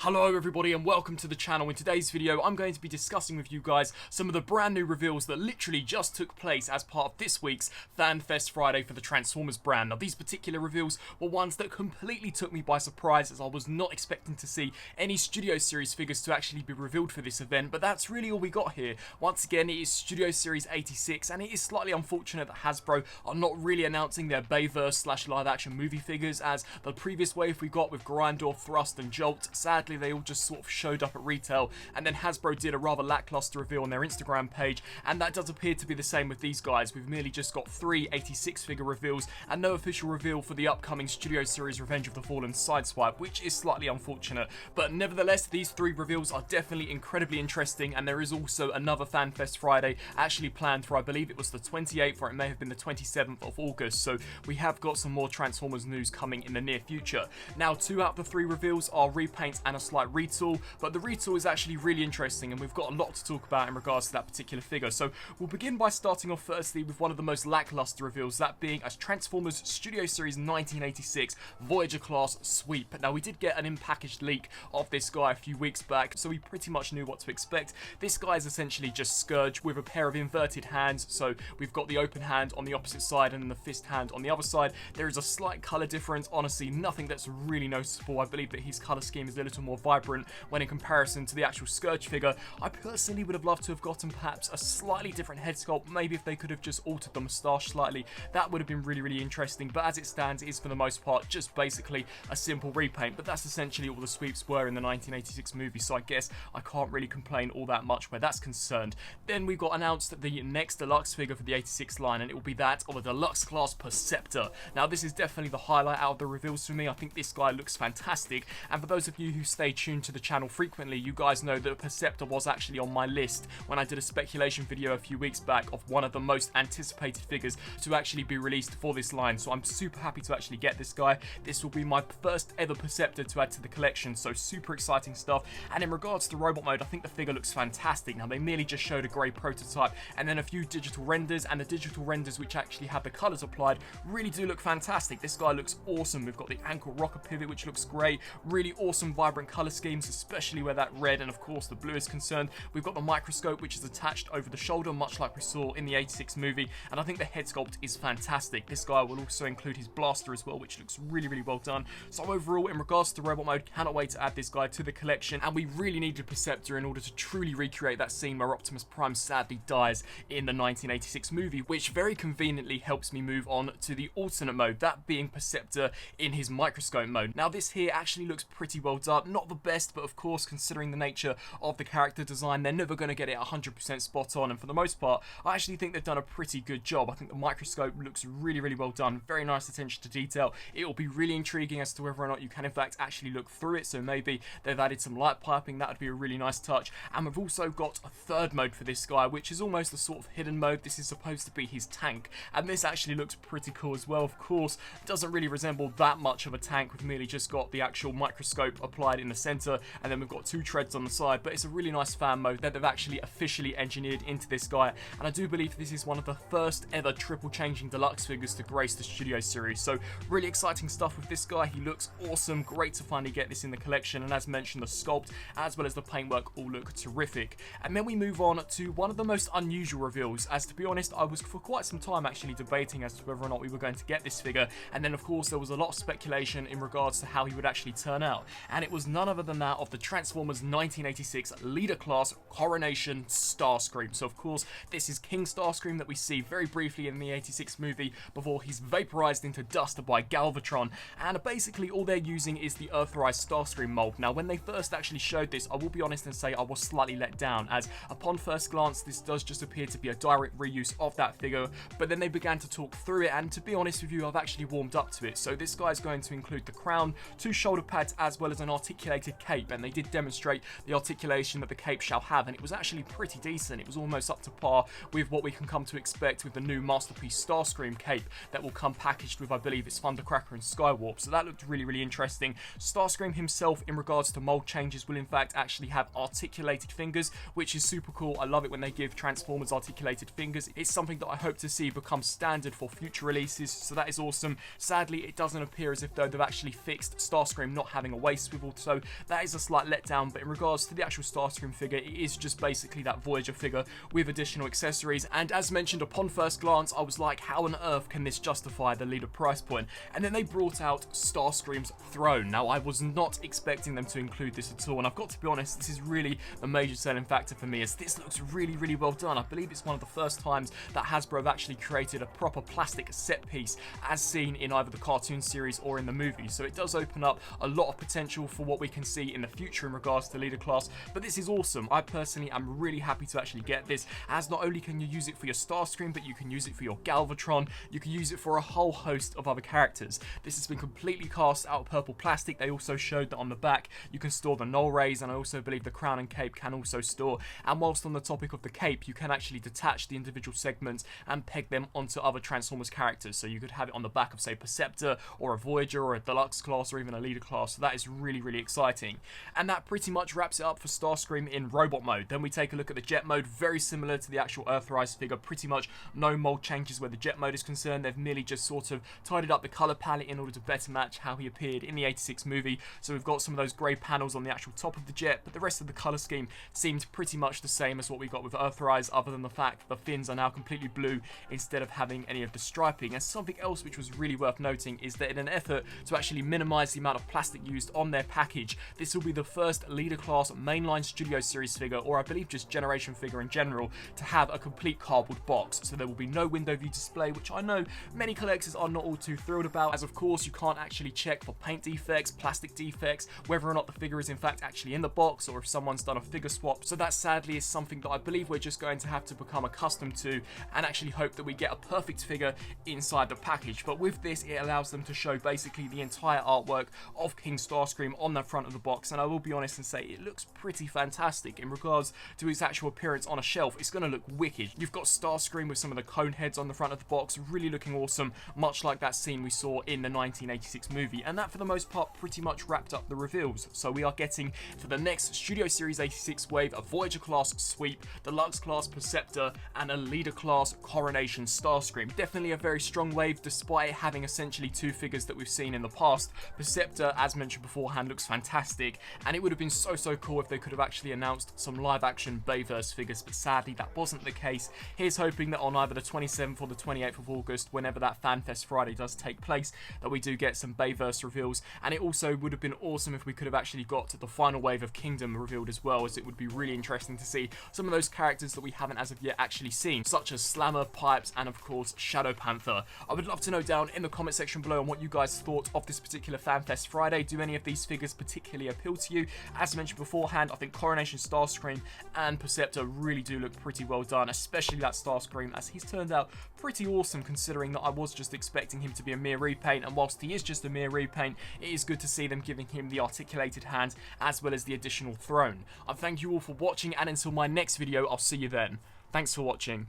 Hello everybody and welcome to the channel. In today's video I'm going to be discussing with you guys some of the brand new reveals that literally just took place as part of this week's FanFest Friday for the Transformers brand. Now these particular reveals were ones that completely took me by surprise, as I was not expecting to see any Studio Series figures to actually be revealed for this event, but that's really all we got here. Once again, it is Studio Series 86 and it is slightly unfortunate that Hasbro are not really announcing their Bayverse / live action movie figures, as the previous wave we got with Grindor, Thrust and Jolt, sadly they all just sort of showed up at retail, and then Hasbro did a rather lackluster reveal on their Instagram page, and that does appear to be the same with these guys. We've merely just got 3 86 figure reveals and no official reveal for the upcoming Studio Series Revenge of the Fallen Sideswipe, which is slightly unfortunate, but nevertheless these 3 reveals are definitely incredibly interesting, and there is also another FanFest Friday actually planned for, I believe it was the 28th or it may have been the 27th of August, so we have got some more Transformers news coming in the near future. Now 2 out of the 3 reveals are repaints and a slight retool, but the retool is actually really interesting and we've got a lot to talk about in regards to that particular figure. So we'll begin by starting off firstly with one of the most lackluster reveals, that being a Transformers Studio Series 1986 Voyager class sweep. Now we did get an in-packaged leak of this guy a few weeks back, so we pretty much knew what to expect. This guy is essentially just Scourge with a pair of inverted hands, so we've got the open hand on the opposite side and then the fist hand on the other side. There is a slight colour difference, honestly nothing that's really noticeable. I believe that his colour scheme is a little more vibrant when in comparison to the actual Scourge figure. I personally would have loved to have gotten perhaps a slightly different head sculpt, maybe if they could have just altered the moustache slightly, that would have been really interesting, but as it stands it is for the most part just basically a simple repaint, but that's essentially all the sweeps were in the 1986 movie, so I guess I can't really complain all that much where that's concerned. Then we got announced the next deluxe figure for the 86 line, and it will be that of a deluxe class Perceptor. Now this is definitely the highlight out of the reveals for me. I think this guy looks fantastic, and for those of you who stay tuned to the channel frequently, you guys know that Perceptor was actually on my list when I did a speculation video a few weeks back of one of the most anticipated figures to actually be released for this line, so I'm super happy to actually get this guy. This will be my first ever Perceptor to add to the collection, so super exciting stuff. And in regards to robot mode, I think the figure looks fantastic. Now they merely just showed a grey prototype and then a few digital renders, and the digital renders which actually have the colours applied really do look fantastic. This guy looks awesome. We've got the ankle rocker pivot which looks great, really awesome vibrant colour schemes, especially where that red and of course the blue is concerned. We've got the Microscope which is attached over the shoulder, much like we saw in the 86 movie, and I think the head sculpt is fantastic. This guy will also include his blaster as well, which looks really well done. So overall, in regards to robot mode, cannot wait to add this guy to the collection, and we really needed Perceptor in order to truly recreate that scene where Optimus Prime sadly dies in the 1986 movie, which very conveniently helps me move on to the alternate mode, that being Perceptor in his Microscope mode. Now this here actually looks pretty well done, not the best, but of course considering the nature of the character design they're never going to get it 100% spot on, and for the most part I actually think they've done a pretty good job. I think the Microscope looks really well done, very nice attention to detail. It will be really intriguing as to whether or not you can in fact actually look through it, so maybe they've added some light piping, that would be a really nice touch. And we've also got a third mode for this guy, which is almost a sort of hidden mode. This is supposed to be his tank, and this actually looks pretty cool as well. Of course it doesn't really resemble that much of a tank, we've merely just got the actual Microscope applied in the center, and then we've got 2 treads on the side, but it's a really nice fan mode that they've actually officially engineered into this guy, and I do believe this is one of the first ever triple changing deluxe figures to grace the Studio Series, so really exciting stuff with this guy. He looks awesome, great to finally get this in the collection, and as mentioned the sculpt as well as the paintwork all look terrific. And then we move on to one of the most unusual reveals, as to be honest I was for quite some time actually debating as to whether or not we were going to get this figure, and then of course there was a lot of speculation in regards to how he would actually turn out, and it was none other than that of the Transformers 1986 leader class Coronation Starscream. So of course this is King Starscream that we see very briefly in the 86 movie before he's vaporized into dust by Galvatron, and basically all they're using is the Earthrise Starscream mold. Now when they first actually showed this, I will be honest and say I was slightly let down, as upon first glance this does just appear to be a direct reuse of that figure, but then they began to talk through it, and to be honest with you I've actually warmed up to it. So this guy's going to include the crown, 2 shoulder pads as well as an articulated cape, and they did demonstrate the articulation that the cape shall have, and it was actually pretty decent. It was almost up to par with what we can come to expect with the new Masterpiece Starscream cape that will come packaged with, I believe it's Thundercracker and Skywarp, so that looked really interesting. Starscream himself in regards to mold changes will in fact actually have articulated fingers, which is super cool. I love it when they give Transformers articulated fingers. It's something that I hope to see become standard for future releases, so that is awesome. Sadly it doesn't appear as if though they've actually fixed Starscream not having a waist swivel, so so that is a slight letdown. But in regards to the actual Starscream figure, it is just basically that Voyager figure with additional accessories, and as mentioned, upon first glance I was like, how on earth can this justify the leader price point? And then they brought out Starscream's Throne. Now, I was not expecting them to include this at all, and I've got to be honest, this is really a major selling factor for me, as this looks really well done. I believe it's one of the first times that Hasbro have actually created a proper plastic set piece as seen in either the cartoon series or in the movie, so it does open up a lot of potential for what we can see in the future in regards to leader class. But this is awesome. I personally am really happy to actually get this, as not only can you use it for your Starscream, but you can use it for your Galvatron, you can use it for a whole host of other characters. This has been completely cast out of purple plastic. They also showed that on the back you can store the null rays, and I also believe the crown and cape can also store. And whilst on the topic of the cape, you can actually detach the individual segments and peg them onto other Transformers characters, so you could have it on the back of, say, Perceptor or a Voyager or a Deluxe class or even a leader class. So that is really exciting. And that pretty much wraps it up for Starscream in robot mode. Then we take a look at the jet mode, very similar to the actual Earthrise figure, pretty much no mold changes where the jet mode is concerned. They've merely just sort of tidied up the colour palette in order to better match how he appeared in the 86 movie. So we've got some of those grey panels on the actual top of the jet, but the rest of the colour scheme seemed pretty much the same as what we got with Earthrise, other than the fact that the fins are now completely blue instead of having any of the striping. And something else which was really worth noting is that in an effort to actually minimise the amount of plastic used on their package, this will be the first leader class mainline Studio Series figure, or I believe just Generation figure in general, to have a complete cardboard box. So there will be no window view display, which I know many collectors are not all too thrilled about, as of course you can't actually check for paint defects, plastic defects, whether or not the figure is in fact actually in the box, or if someone's done a figure swap. So that sadly is something that I believe we're just going to have to become accustomed to, and actually hope that we get a perfect figure inside the package. But with this, it allows them to show basically the entire artwork of King Starscream on the front of the box, and I will be honest and say it looks pretty fantastic. In regards to its actual appearance on a shelf, it's going to look wicked. You've got Starscream with some of the cone heads on the front of the box, really looking awesome, much like that scene we saw in the 1986 movie. And that for the most part pretty much wrapped up the reveals. So we are getting, for the next Studio Series 86 wave, a Voyager class Sweep, Deluxe class Perceptor, and a leader class Coronation Starscream. Definitely a very strong wave, despite having essentially two figures that we've seen in the past. Perceptor, as mentioned beforehand, looks fantastic, and it would have been so cool if they could have actually announced some live action Bayverse figures, but sadly that wasn't the case. Here's hoping that on either the 27th or the 28th of August, whenever that FanFest Friday does take place, that we do get some Bayverse reveals. And it also would have been awesome if we could have actually got the final wave of Kingdom revealed as well, as it would be really interesting to see some of those characters that we haven't as of yet actually seen, such as Slammer, Pipes, and of course Shadow Panther. I would love to know down in the comment section below on what you guys thought of this particular FanFest Friday. Do any of these figures particularly appeal to you? As mentioned beforehand, I think Coronation Starscream and Perceptor really do look pretty well done, especially that Starscream, as he's turned out pretty awesome considering that I was just expecting him to be a mere repaint, and whilst he is just a mere repaint, it is good to see them giving him the articulated hand as well as the additional throne. I thank you all for watching, and until my next video, I'll see you then. Thanks for watching.